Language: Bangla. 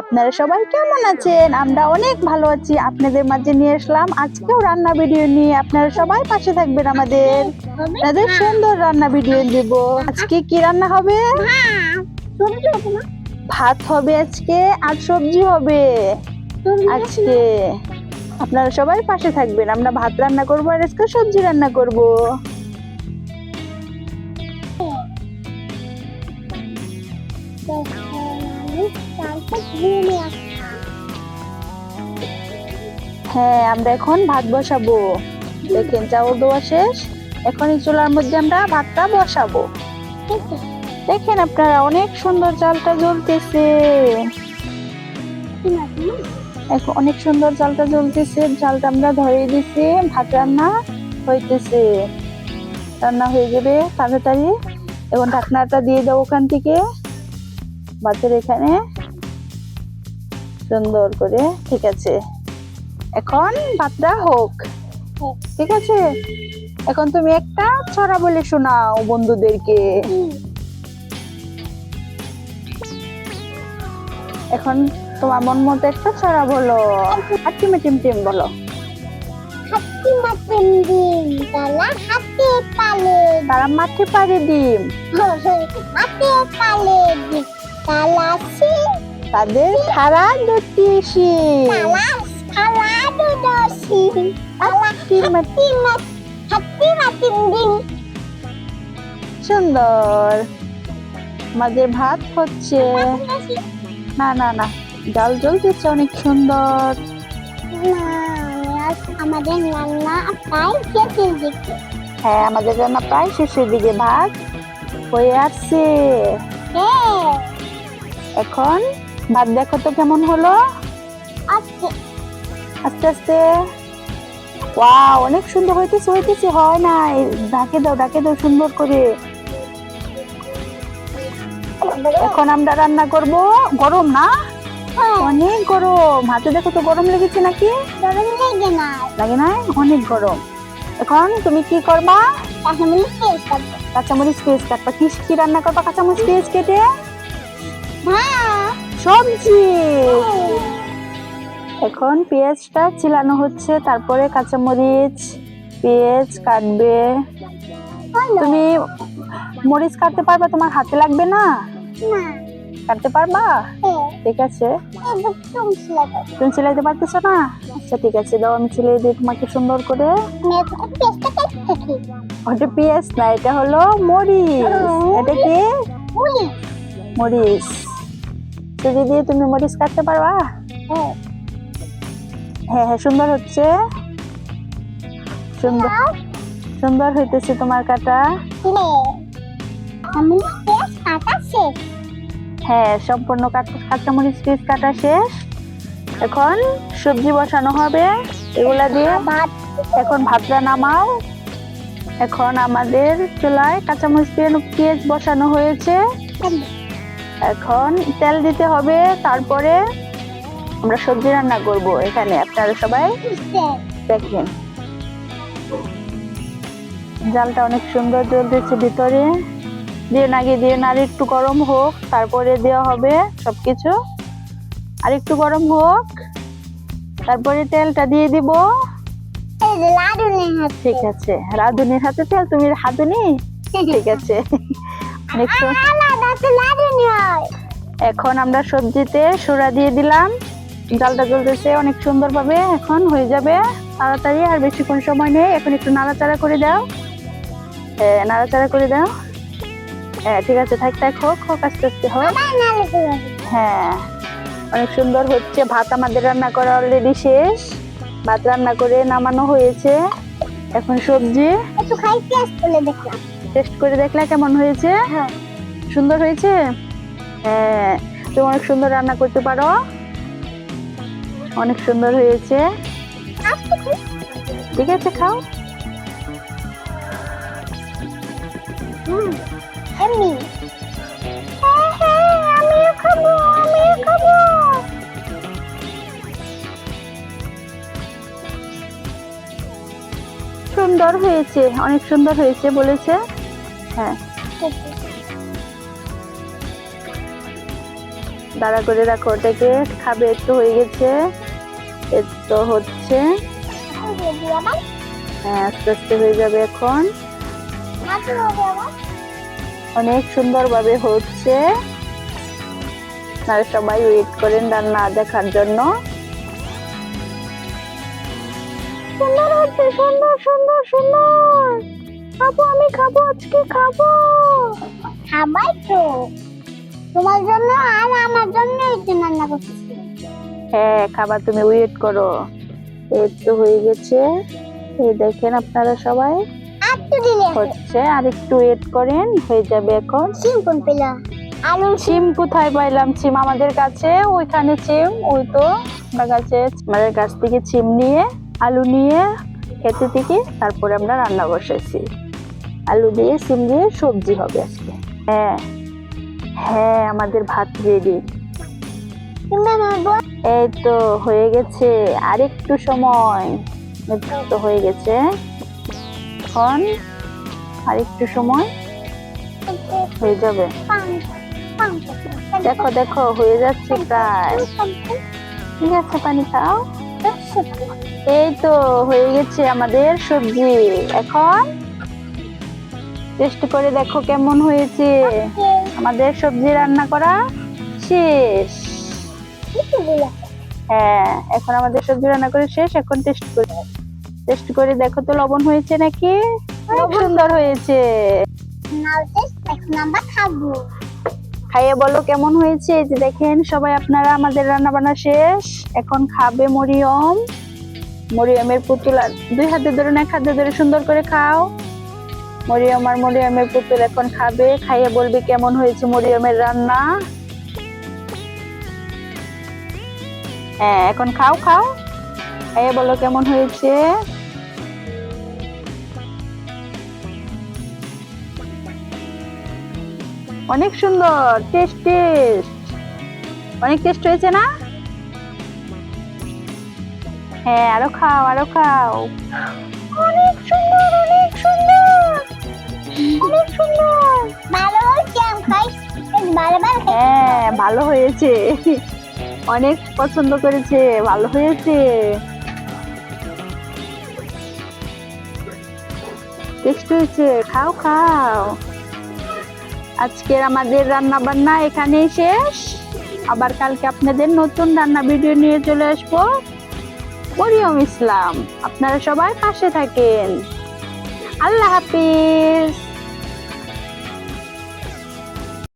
আপনারা সবাই কেমন আছেন? আমরা অনেক ভালো আছি। আপনাদের মাঝে নিয়ে আসলাম আজকেও রান্না ভিডিও নিয়ে। আপনারা সবাই পাশে থাকবেন আপনাদের সুন্দর রান্না ভিডিও দেব। আজকে কি রান্না হবে? ভাত হবে আজকে আর সবজি হবে আজকে। আপনারা সবাই পাশে থাকবেন। আমরা ভাত রান্না করবো আর আজকে সবজি রান্না করব। হ্যাঁ, আমরা এখন ভাত বসাবো। দেখেন চাউল দেওয়া শেষ। এখন এই চুলার মধ্যে আমরা ভাতটা বসাবো। দেখেন আপনারা অনেক সুন্দর চালটা জ্বলতেছে। এখন অনেক সুন্দর চালটা জ্বলতেছে। চালটা আমরা ধরিয়ে দিচ্ছি। ভাত রান্না হইতেছে। রান্না হয়ে যাবে তাড়াতাড়ি। এখন ঢাকনাটা দিয়ে দাও ওখান থেকে ভাতের এখানে সুন্দর করে। ঠিক আছে, এখন ভাতটা হোক। ঠিক আছে, এখন তুমি একটা ছড়া বলে শোনাও বন্ধুদেরকে। এখন তোমার মন মতো একটা ছড়া বলো। হাতিমা টিম টিম বলো। হাতিমা টিম ডিম তারা হাতে পালে তারা মাঠে পাড়ে ডিম হাতে পালে ডিম তালাসি তাদের খাড়া দুটি শিং। তালাস খালা দুদসি হাতিমা হাতিমা টিম ডিম। সুন্দর। আমাদের ভাত হচ্ছে। না না না, ডাল জ্বলতেছে অনেক সুন্দর। আমাদের রান্না প্রায় শেষের দিকে। হ্যাঁ, আমাদের রান্না প্রায় শেষের দিকে। ভাত হয়ে আসছে। এখন ভাত দেখো তো কেমন হলো। আজকে আস্তে আস্তে। ওয়াও, অনেক সুন্দর হইতেছে হয় না। ঢাকে দাও সুন্দর করে। এখন আমরা রান্না করব। গরম না? অনেক গরম। হাতে দেখো তো গরম লেগেছে নাকি? গরম লাগে না, লাগে না? অনেক গরম। এখন তুমি কি করবা? কাঁচামরিচ পেস্ট কাঁচামরিচ পেস্ট করবো। কাটবা। কি রান্না করবা কাঁচামরিচ পেস্ট কেটে? হ্যাঁ, সবজি। এখন পেঁয়াজটা চিলানো হচ্ছে, তারপরে কাঁচামরিচ পেঁয়াজ কাটবে। তুমি মরিচ কাটতে পারবা? তোমার হাতে লাগবে না? কাটতে পারবা? ঠিক আছে। তুমি চিলাইতে পারতেছো না? আচ্ছা ঠিক আছে, দাও আমি চিলাই দিই তোমাকে সুন্দর করে। ওটা পেঁয়াজ না, এটা হলো মরিচ। এটা কি? মরিচ। ছুরি দিয়ে তুমি মরিচ কাটতে পারবা? হ্যাঁ হ্যাঁ, সুন্দর হচ্ছে। সুন্দর হইতেছে তোমার কাটা। হ্যাঁ, সম্পূর্ণ কাঁচামরিচ পেস্ট কাটা শেষ। এখন সবজি বসানো হবে এগুলা দিয়ে। এখন ভাতটা নামাও। এখন আমাদের চুলায় কাঁচামরিচ পেঁয়াজ বসানো হয়েছে। এখন তেল দিতে হবে, তারপরে আমরা সবজি রান্না করব। এখানে আপনারা সবাই দেখেন জালটা অনেক সুন্দর জ্বলতেছে ভিতরে। দিয়ে না, আর একটু গরম হোক, তারপরে দেওয়া হবে সবকিছু। আর একটু গরম হোক, তারপরে তেলটা দিয়ে দিব। ঠিক আছে, রাঁধুনির হাতে তেল। তুমি রাঁধুনি? ঠিক আছে। এখন আমরা সবজিতে সোড়া দিয়ে দিলাম। জালটা জ্বলতেছে অনেক সুন্দর ভাবে। এখন হয়ে যাবে তাড়াতাড়ি, আর বেশিক্ষণ সময় নেই। এখন একটু নাড়াচাড়া করে দাও। নাড়াচাড়া করে দাও। হ্যাঁ ঠিক আছে, থাক হোক আস্তে আস্তে হোক। হ্যাঁ, অনেক সুন্দর হচ্ছে। ভাত আমাদের রান্না করা অলরেডি শেষ। ভাত রান্না করে নামানো হয়েছে। এখন সবজি টেস্ট করে দেখলে কেমন হয়েছে? সুন্দর হয়েছে। হ্যাঁ, তুমি অনেক সুন্দর রান্না করতে পারো। অনেক সুন্দর হয়েছে। ঠিক আছে, খাও। সুন্দর হয়েছে, অনেক সুন্দর হয়েছে বলেছে। হ্যাঁ, দাঁড়া করে রাখো ওটাকে, খাবে, একটু হয়ে গেছে, এর তো হচ্ছে। এখন দিয়ে দিই আবার। হ্যাঁ, আস্তে আস্তে হয়ে যাবে এখন। নাড়তে হবে আবার। অনেক সুন্দর ভাবে হচ্ছে। আপনারা সবাই ওয়েট করেন রান্না দেখার জন্য। সুন্দর হচ্ছে, সুন্দর সুন্দর সুন্দর। খাবো, আমি খাবো, আজকে খাবো। খাবাই তো তোমার জন্য আর আমার জন্য একটু রান্না করছি। হ্যাঁ, খাবার, তুমি ওয়েট করো। এই তো হয়ে গেছে, এই দেখেন আপনারা সবাই। আর তো দিলে হচ্ছে, আর একটু ওয়েট করেন, হয়ে যাবে এখন। সিম কোন পেলা? আলু সিম কোথায় পাইলাম? সিম আমাদের কাছে, ওইখানে সিম, ওই তো আমরা গাছে, আমাদের গাছ থেকে সিম নিয়ে, আলু নিয়ে খেতে থেকে তারপরে আমরা রান্না বসেছি। আলু দিয়ে সিম দিয়ে সবজি হবে আজকে। হ্যাঁ হ্যাঁ, আমাদের ভাত রেডি। তুমি আমার বল। এই তো হয়ে গেছে, আর একটু সময়। এই তো হয়ে গেছে, এখন আর একটু সময় হয়ে যাবে। দেখো দেখো, হয়ে যাচ্ছে প্রায়। ঠিক আছে, পানি খাও। এই তো হয়ে গেছে আমাদের সবজি। এখন টেস্ট করে দেখো কেমন হয়েছে। আমাদের সবজি রান্না করা শেষ। হ্যাঁ, এখন আমাদের সবজি রান্না করে শেষ। এখন টেস্ট করে দেখো তো লবণ হয়েছে নাকি। অনেক সুন্দর হয়েছে। এখন আমরা খাবো। খাইয়ে বলো কেমন হয়েছে। এই যে দেখেন সবাই আপনারা, আমাদের রান্না বান্না শেষ। এখন খাবে মরিয়ম। মরিয়মের পুতুল, আর দুই হাতে ধরে না, এক হাতে ধরে সুন্দর করে খাও। মরিয়ম আর মরিয়মের পুতুল এখন খাবে, খাইয়ে বলবে কেমন হয়েছে মরিয়মের রান্না। হ্যাঁ, এখন খাও খাও, খাইয়ে বলো কেমন হয়েছে। অনেক সুন্দর, টেস্ট অনেক টেস্ট হয়েছে না? হ্যাঁ, আরো খাও, আরো খাও। অনেক সুন্দর, অনেক সুন্দর, অনেক সুন্দর। ভালো হয়েছে আমি খাই বারবার খাই। হ্যাঁ, ভালো হয়েছে, অনেক পছন্দ করেছে, ভালো হয়েছে, টেস্ট হয়েছে। খাও খাও। আজকের আমাদের রান্না বান্না এখানেই শেষ। আবার কালকে আপনাদের নতুন রান্না ভিডিও নিয়ে চলে আসবো। মরিয়ম ইসলাম, আপনারা সবাই পাশে থাকেন। আল্লাহ হাফিজ।